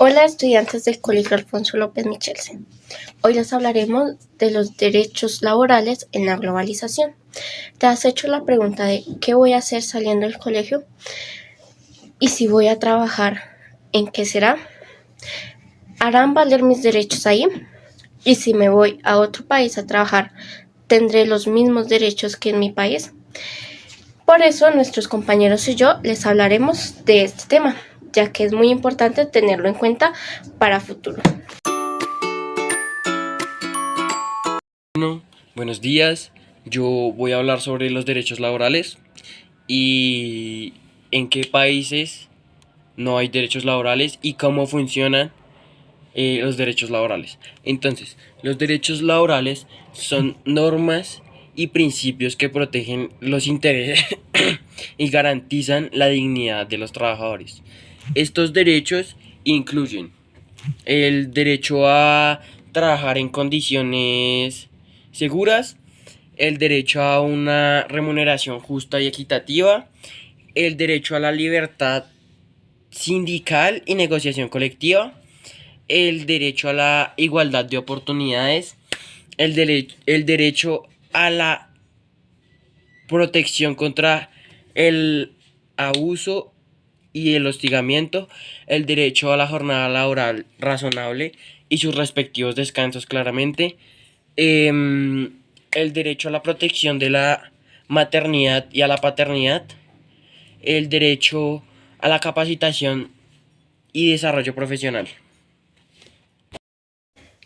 Hola estudiantes del Colegio Alfonso López Michelsen. Hoy les hablaremos de los derechos laborales en la globalización. ¿Te has hecho la pregunta de qué voy a hacer saliendo del colegio? ¿Y si voy a trabajar, en qué será? ¿Harán valer mis derechos ahí? ¿Y si me voy a otro país a trabajar, tendré los mismos derechos que en mi país? Por eso nuestros compañeros y yo les hablaremos de este tema, ya que es muy importante tenerlo en cuenta para futuro. Bueno, buenos días. Yo voy a hablar sobre los derechos laborales y en qué países no hay derechos laborales y cómo funcionan los derechos laborales. Entonces, los derechos laborales son normas y principios que protegen los intereses y garantizan la dignidad de los trabajadores. Estos derechos incluyen el derecho a trabajar en condiciones seguras, el derecho a una remuneración justa y equitativa, el derecho a la libertad sindical y negociación colectiva, el derecho a la igualdad de oportunidades, el derecho a la protección contra el abuso y el hostigamiento, el derecho a la jornada laboral razonable y sus respectivos descansos claramente, el derecho a la protección de la maternidad y a la paternidad, el derecho a la capacitación y desarrollo profesional.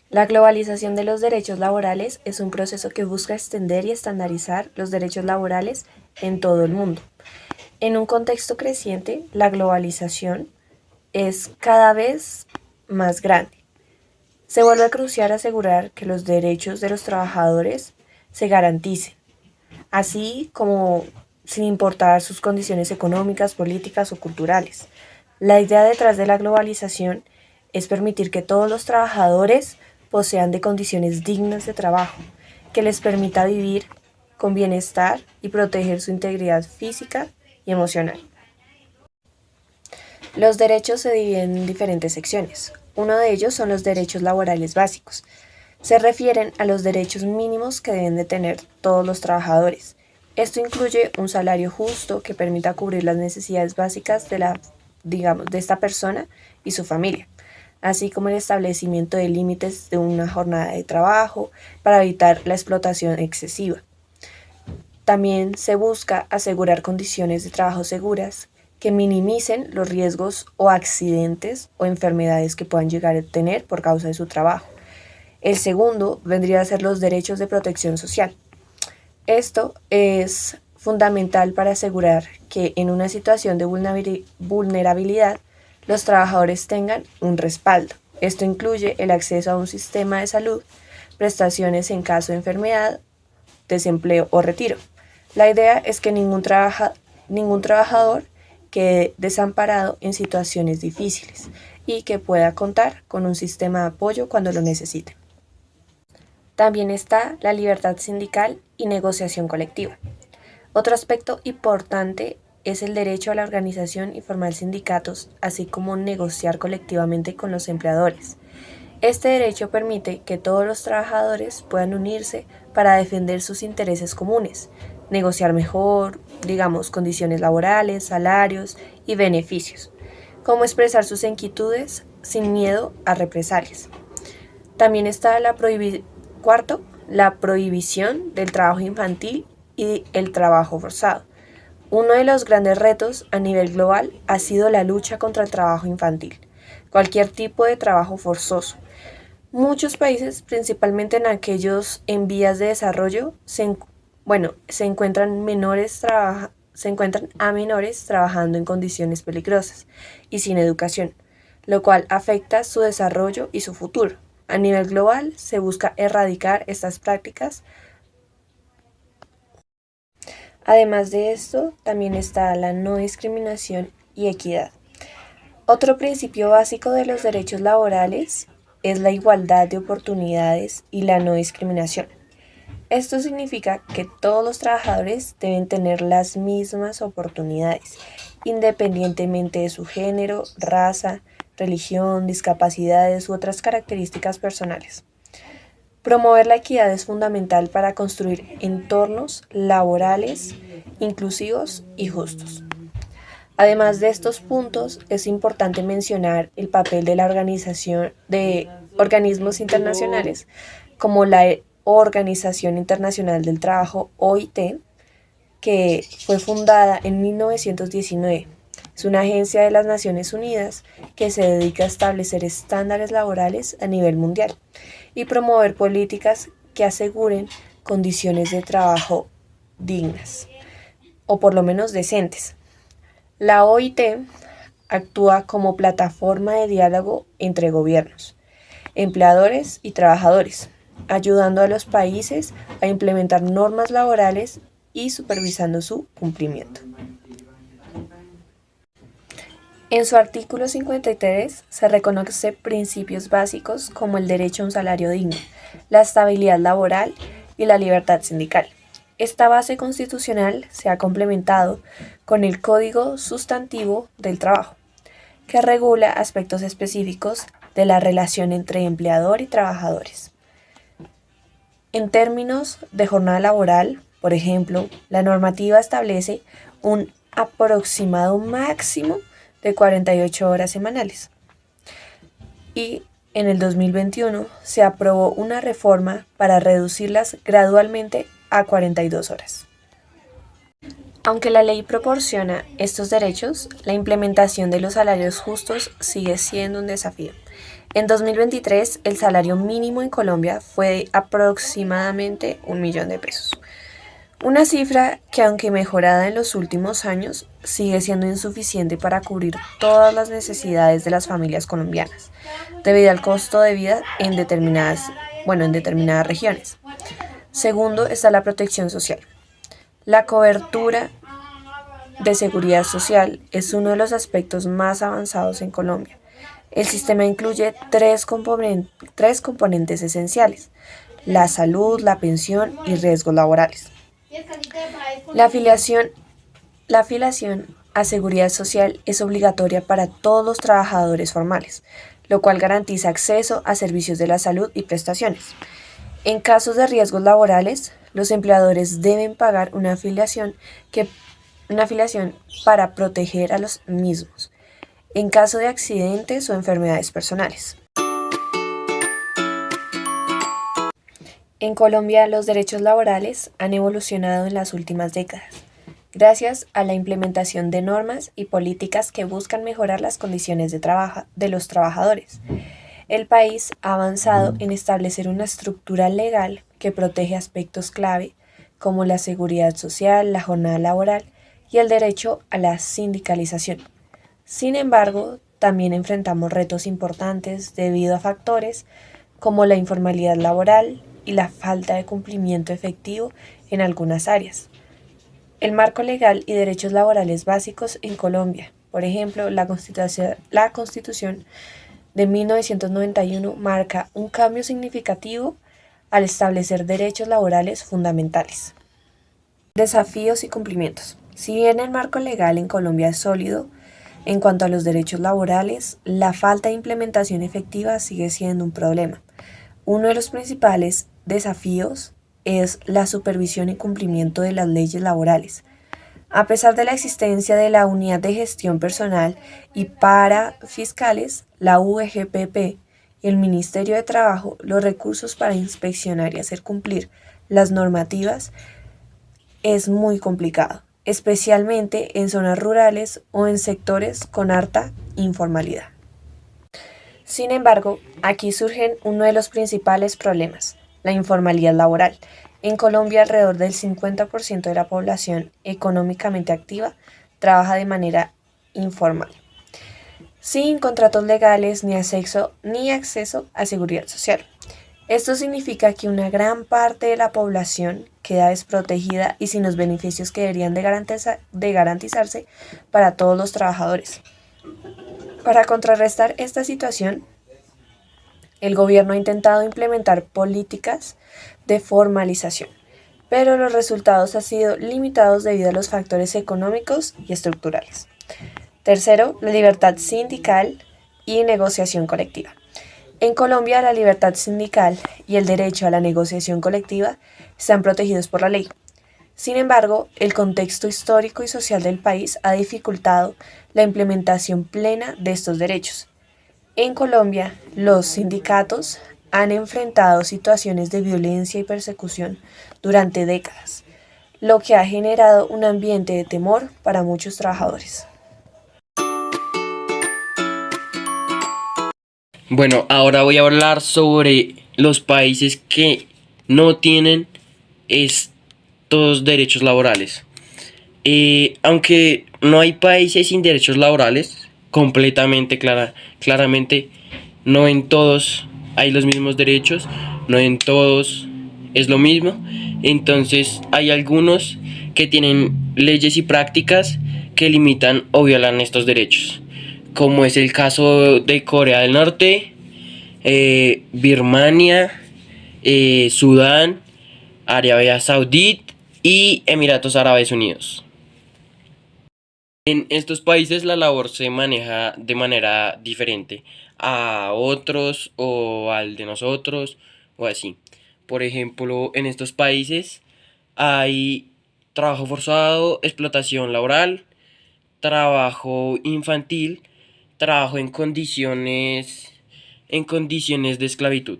La globalización de los derechos laborales es un proceso que busca extender y estandarizar los derechos laborales en todo el mundo. En un contexto creciente, la globalización es cada vez más grande. Se vuelve crucial asegurar que los derechos de los trabajadores se garanticen, así como sin importar sus condiciones económicas, políticas o culturales. La idea detrás de la globalización es permitir que todos los trabajadores posean de condiciones dignas de trabajo, que les permita vivir con bienestar y proteger su integridad física y emocional. Los derechos se dividen en diferentes secciones. Uno de ellos son los derechos laborales básicos. Se refieren a los derechos mínimos que deben de tener todos los trabajadores. Esto incluye un salario justo que permita cubrir las necesidades básicas de esta persona y su familia, así como el establecimiento de límites de una jornada de trabajo para evitar la explotación excesiva. También se busca asegurar condiciones de trabajo seguras que minimicen los riesgos o accidentes o enfermedades que puedan llegar a tener por causa de su trabajo. El segundo vendría a ser los derechos de protección social. Esto es fundamental para asegurar que en una situación de vulnerabilidad los trabajadores tengan un respaldo. Esto incluye el acceso a un sistema de salud, prestaciones en caso de enfermedad, desempleo o retiro. La idea es que ningún trabajador quede desamparado en situaciones difíciles y que pueda contar con un sistema de apoyo cuando lo necesite. También está la libertad sindical y negociación colectiva. Otro aspecto importante es el derecho a la organización y formar sindicatos, así como negociar colectivamente con los empleadores. Este derecho permite que todos los trabajadores puedan unirse para defender sus intereses comunes, negociar mejor, digamos, condiciones laborales, salarios y beneficios, como expresar sus inquietudes sin miedo a represalias. También está cuarto, la prohibición del trabajo infantil y el trabajo forzado. Uno de los grandes retos a nivel global ha sido la lucha contra el trabajo infantil, cualquier tipo de trabajo forzoso. Muchos países, principalmente en aquellos en vías de desarrollo, se encuentran a menores trabajando en condiciones peligrosas y sin educación, lo cual afecta su desarrollo y su futuro. A nivel global, se busca erradicar estas prácticas. Además de esto, también está la no discriminación y equidad. Otro principio básico de los derechos laborales es la igualdad de oportunidades y la no discriminación. Esto significa que todos los trabajadores deben tener las mismas oportunidades, independientemente de su género, raza, religión, discapacidades u otras características personales. Promover la equidad es fundamental para construir entornos laborales inclusivos y justos. Además de estos puntos, es importante mencionar el papel de la organización de organismos internacionales como la Organización Internacional del Trabajo, OIT, que fue fundada en 1919. Es una agencia de las Naciones Unidas que se dedica a establecer estándares laborales a nivel mundial y promover políticas que aseguren condiciones de trabajo dignas, o por lo menos decentes. La OIT actúa como plataforma de diálogo entre gobiernos, empleadores y trabajadores, ayudando a los países a implementar normas laborales y supervisando su cumplimiento. En su artículo 53 se reconoce principios básicos como el derecho a un salario digno, la estabilidad laboral y la libertad sindical. Esta base constitucional se ha complementado con el Código Sustantivo del Trabajo, que regula aspectos específicos de la relación entre empleador y trabajadores. En términos de jornada laboral, por ejemplo, la normativa establece un aproximado máximo de 48 horas semanales. Y en el 2021 se aprobó una reforma para reducirlas gradualmente a 42 horas. Aunque la ley proporciona estos derechos, la implementación de los salarios justos sigue siendo un desafío. En 2023, el salario mínimo en Colombia fue de aproximadamente 1.000.000 de pesos. Una cifra que, aunque mejorada en los últimos años, sigue siendo insuficiente para cubrir todas las necesidades de las familias colombianas, debido al costo de vida en determinadas regiones. Segundo, está la protección social. La cobertura de seguridad social es uno de los aspectos más avanzados en Colombia. El sistema incluye tres componentes esenciales: la salud, la pensión y riesgos laborales. La afiliación a seguridad social es obligatoria para todos los trabajadores formales, lo cual garantiza acceso a servicios de la salud y prestaciones. En casos de riesgos laborales, los empleadores deben pagar una afiliación para proteger a los mismos, en caso de accidentes o enfermedades personales. En Colombia, los derechos laborales han evolucionado en las últimas décadas, gracias a la implementación de normas y políticas que buscan mejorar las condiciones de los trabajadores. El país ha avanzado en establecer una estructura legal que protege aspectos clave como la seguridad social, la jornada laboral y el derecho a la sindicalización. Sin embargo, también enfrentamos retos importantes debido a factores como la informalidad laboral y la falta de cumplimiento efectivo en algunas áreas. El marco legal y derechos laborales básicos en Colombia, por ejemplo, la Constitución de 1991 marca un cambio significativo al establecer derechos laborales fundamentales. Desafíos y cumplimientos. Si bien el marco legal en Colombia es sólido, en cuanto a los derechos laborales, la falta de implementación efectiva sigue siendo un problema. Uno de los principales desafíos es la supervisión y cumplimiento de las leyes laborales. A pesar de la existencia de la Unidad de Gestión Personal y para fiscales, la UGPP y el Ministerio de Trabajo, los recursos para inspeccionar y hacer cumplir las normativas es muy complicado, especialmente en zonas rurales o en sectores con alta informalidad. Sin embargo, aquí surge uno de los principales problemas: la informalidad laboral. En Colombia, alrededor del 50% de la población económicamente activa trabaja de manera informal, sin contratos legales ni acceso a seguridad social. Esto significa que una gran parte de la población queda desprotegida y sin los beneficios que deberían de garantizarse para todos los trabajadores. Para contrarrestar esta situación, el gobierno ha intentado implementar políticas de formalización, pero los resultados han sido limitados debido a los factores económicos y estructurales. Tercero, la libertad sindical y negociación colectiva. En Colombia, la libertad sindical y el derecho a la negociación colectiva están protegidos por la ley. Sin embargo, el contexto histórico y social del país ha dificultado la implementación plena de estos derechos. En Colombia, los sindicatos han enfrentado situaciones de violencia y persecución durante décadas, lo que ha generado un ambiente de temor para muchos trabajadores. Bueno, ahora voy a hablar sobre los países que no tienen estos derechos laborales. Aunque no hay países sin derechos laborales, claramente, no en todos hay los mismos derechos, no en todos es lo mismo. Entonces hay algunos que tienen leyes y prácticas que limitan o violan estos derechos, como es el caso de Corea del Norte, Birmania, Sudán, Arabia Saudita y Emiratos Árabes Unidos. En estos países la labor se maneja de manera diferente a otros o al de nosotros o así. Por ejemplo, en estos países hay trabajo forzado, explotación laboral, trabajo infantil, trabajo en condiciones de esclavitud.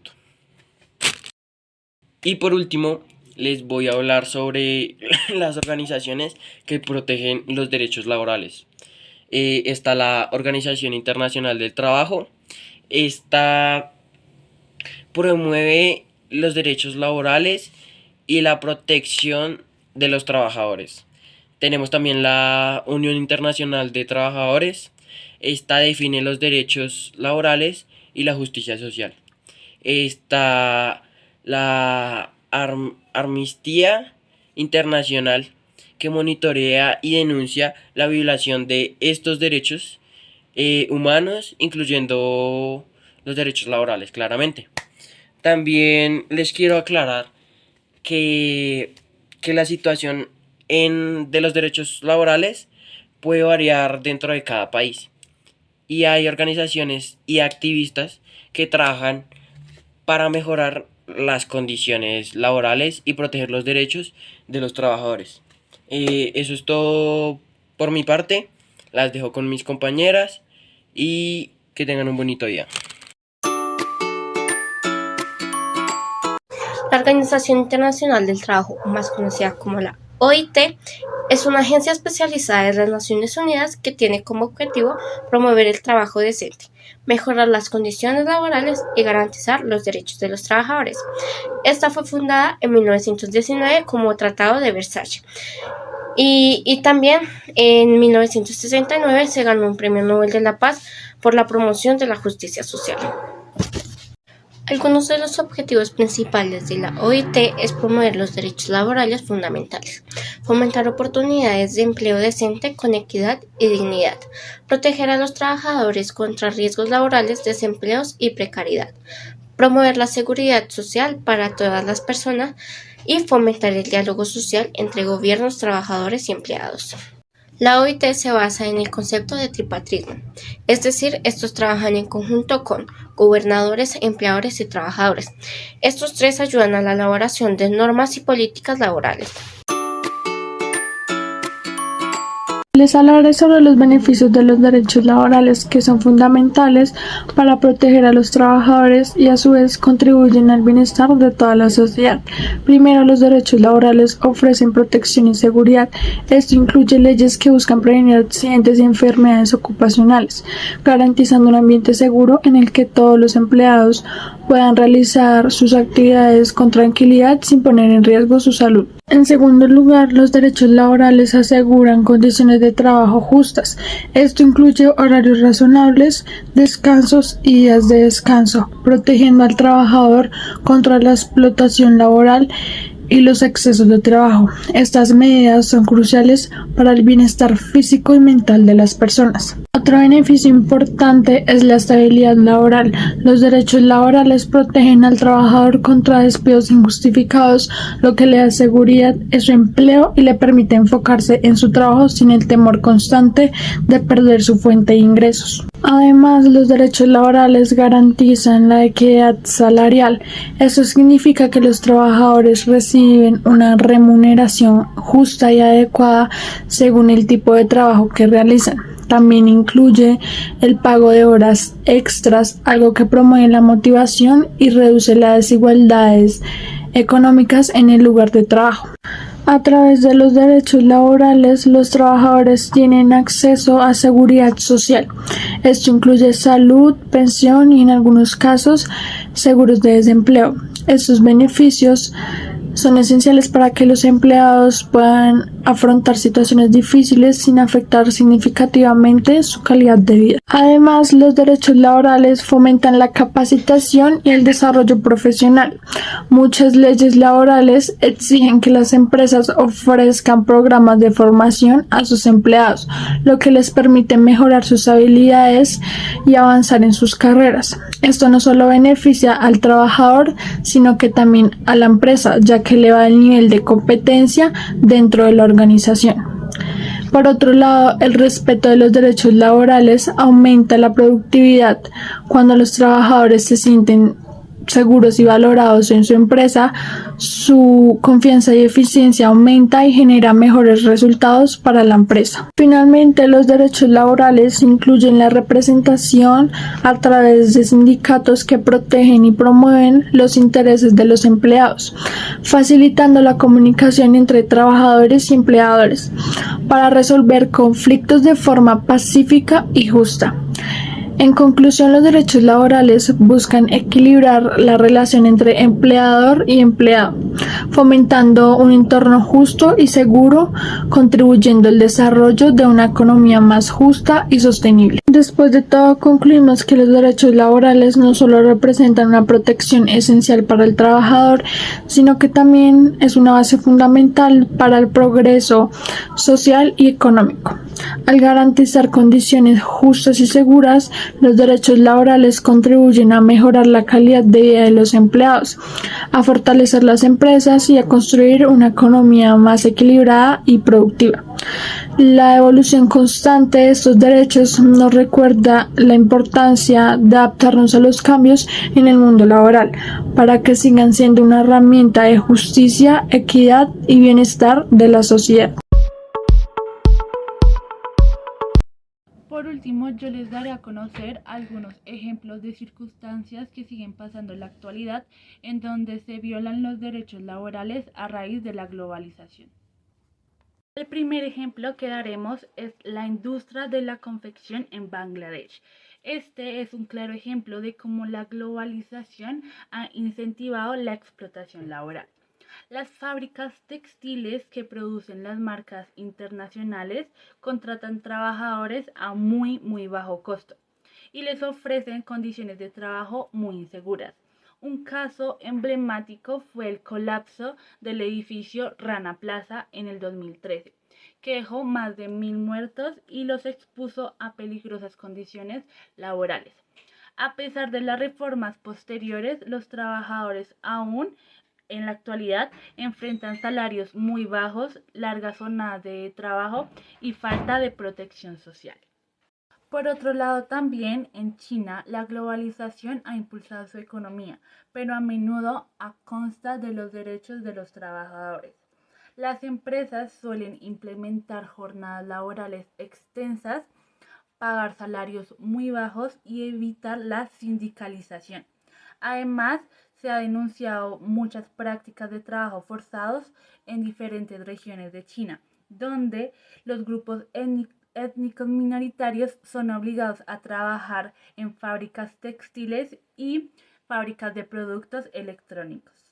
Y por último, les voy a hablar sobre las organizaciones que protegen los derechos laborales. Está la Organización Internacional del Trabajo. Esta promueve los derechos laborales y la protección de los trabajadores. Tenemos también la Unión Internacional de Trabajadores. Esta define los derechos laborales y la justicia social. Está la Amnistía Internacional, que monitorea y denuncia la violación de estos derechos humanos, incluyendo los derechos laborales, claramente. También les quiero aclarar que la situación de los derechos laborales puede variar dentro de cada país. Y hay organizaciones y activistas que trabajan para mejorar las condiciones laborales y proteger los derechos de los trabajadores. Eso es todo por mi parte. Las dejo con mis compañeras y que tengan un bonito día. La Organización Internacional del Trabajo, más conocida como la OIT, es una agencia especializada de las Naciones Unidas que tiene como objetivo promover el trabajo decente, mejorar las condiciones laborales y garantizar los derechos de los trabajadores. Esta fue fundada en 1919 como Tratado de Versalles y también en 1969 se ganó un Premio Nobel de la Paz por la promoción de la justicia social. Algunos de los objetivos principales de la OIT es promover los derechos laborales fundamentales, fomentar oportunidades de empleo decente con equidad y dignidad, proteger a los trabajadores contra riesgos laborales, desempleos y precariedad, promover la seguridad social para todas las personas y fomentar el diálogo social entre gobiernos, trabajadores y empleados. La OIT se basa en el concepto de tripartismo, es decir, estos trabajan en conjunto con gobernadores, empleadores y trabajadores. Estos tres ayudan a la elaboración de normas y políticas laborales. Les hablaré sobre los beneficios de los derechos laborales, que son fundamentales para proteger a los trabajadores y a su vez contribuyen al bienestar de toda la sociedad. Primero, los derechos laborales ofrecen protección y seguridad. Esto incluye leyes que buscan prevenir accidentes y enfermedades ocupacionales, garantizando un ambiente seguro en el que todos los empleados puedan realizar sus actividades con tranquilidad sin poner en riesgo su salud. En segundo lugar, los derechos laborales aseguran condiciones de trabajo justas. Esto incluye horarios razonables, descansos y días de descanso, protegiendo al trabajador contra la explotación laboral y los excesos de trabajo. Estas medidas son cruciales para el bienestar físico y mental de las personas. Otro beneficio importante es la estabilidad laboral. Los derechos laborales protegen al trabajador contra despidos injustificados, lo que le da seguridad en su empleo y le permite enfocarse en su trabajo sin el temor constante de perder su fuente de ingresos. Además, los derechos laborales garantizan la equidad salarial. Eso significa que los trabajadores reciben una remuneración justa y adecuada según el tipo de trabajo que realizan. También incluye el pago de horas extras, algo que promueve la motivación y reduce las desigualdades económicas en el lugar de trabajo. A través de los derechos laborales, los trabajadores tienen acceso a seguridad social. Esto incluye salud, pensión y, en algunos casos, seguros de desempleo. Estos beneficios son esenciales para que los empleados puedan afrontar situaciones difíciles sin afectar significativamente su calidad de vida. Además, los derechos laborales fomentan la capacitación y el desarrollo profesional. Muchas leyes laborales exigen que las empresas ofrezcan programas de formación a sus empleados, lo que les permite mejorar sus habilidades y avanzar en sus carreras. Esto no solo beneficia al trabajador, sino que también a la empresa, ya que eleva el nivel de competencia dentro de la organización. Por otro lado, el respeto de los derechos laborales aumenta la productividad. Cuando los trabajadores se sienten seguros y valorados en su empresa, su confianza y eficiencia aumenta y genera mejores resultados para la empresa. Finalmente, los derechos laborales incluyen la representación a través de sindicatos que protegen y promueven los intereses de los empleados, facilitando la comunicación entre trabajadores y empleadores para resolver conflictos de forma pacífica y justa. En conclusión, los derechos laborales buscan equilibrar la relación entre empleador y empleado, fomentando un entorno justo y seguro, contribuyendo al desarrollo de una economía más justa y sostenible. Después de todo, concluimos que los derechos laborales no solo representan una protección esencial para el trabajador, sino que también es una base fundamental para el progreso social y económico. Al garantizar condiciones justas y seguras, los derechos laborales contribuyen a mejorar la calidad de vida de los empleados, a fortalecer las empresas y a construir una economía más equilibrada y productiva. La evolución constante de estos derechos nos recuerda la importancia de adaptarnos a los cambios en el mundo laboral, para que sigan siendo una herramienta de justicia, equidad y bienestar de la sociedad. Por último, yo les daré a conocer algunos ejemplos de circunstancias que siguen pasando en la actualidad en donde se violan los derechos laborales a raíz de la globalización. El primer ejemplo que daremos es la industria de la confección en Bangladesh. Este es un claro ejemplo de cómo la globalización ha incentivado la explotación laboral. Las fábricas textiles que producen las marcas internacionales contratan trabajadores a muy bajo costo y les ofrecen condiciones de trabajo muy inseguras. Un caso emblemático fue el colapso del edificio Rana Plaza en el 2013, que dejó más de 1.000 muertos y los expuso a peligrosas condiciones laborales. A pesar de las reformas posteriores, los trabajadores aún en la actualidad enfrentan salarios muy bajos, largas jornadas de trabajo y falta de protección social. Por otro lado, también en China la globalización ha impulsado su economía, pero a menudo a costa de los derechos de los trabajadores. Las empresas suelen implementar jornadas laborales extensas, pagar salarios muy bajos y evitar la sindicalización. Además, se ha denunciado muchas prácticas de trabajo forzados en diferentes regiones de China, donde los grupos étnicos minoritarios son obligados a trabajar en fábricas textiles y fábricas de productos electrónicos.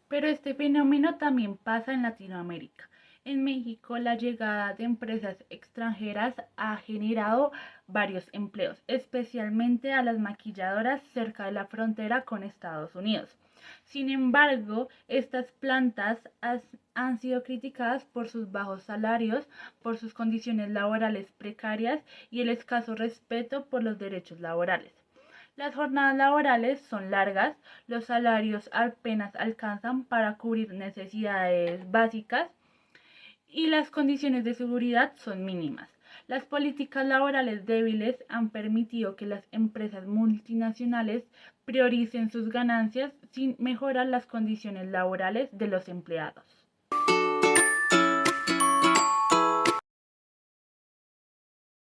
Pero este fenómeno también pasa en Latinoamérica. En México, la llegada de empresas extranjeras ha generado varios empleos, especialmente a las maquiladoras cerca de la frontera con Estados Unidos. Sin embargo, estas plantas han sido criticadas por sus bajos salarios, por sus condiciones laborales precarias y el escaso respeto por los derechos laborales. Las jornadas laborales son largas, los salarios apenas alcanzan para cubrir necesidades básicas y las condiciones de seguridad son mínimas. Las políticas laborales débiles han permitido que las empresas multinacionales prioricen sus ganancias sin mejorar las condiciones laborales de los empleados.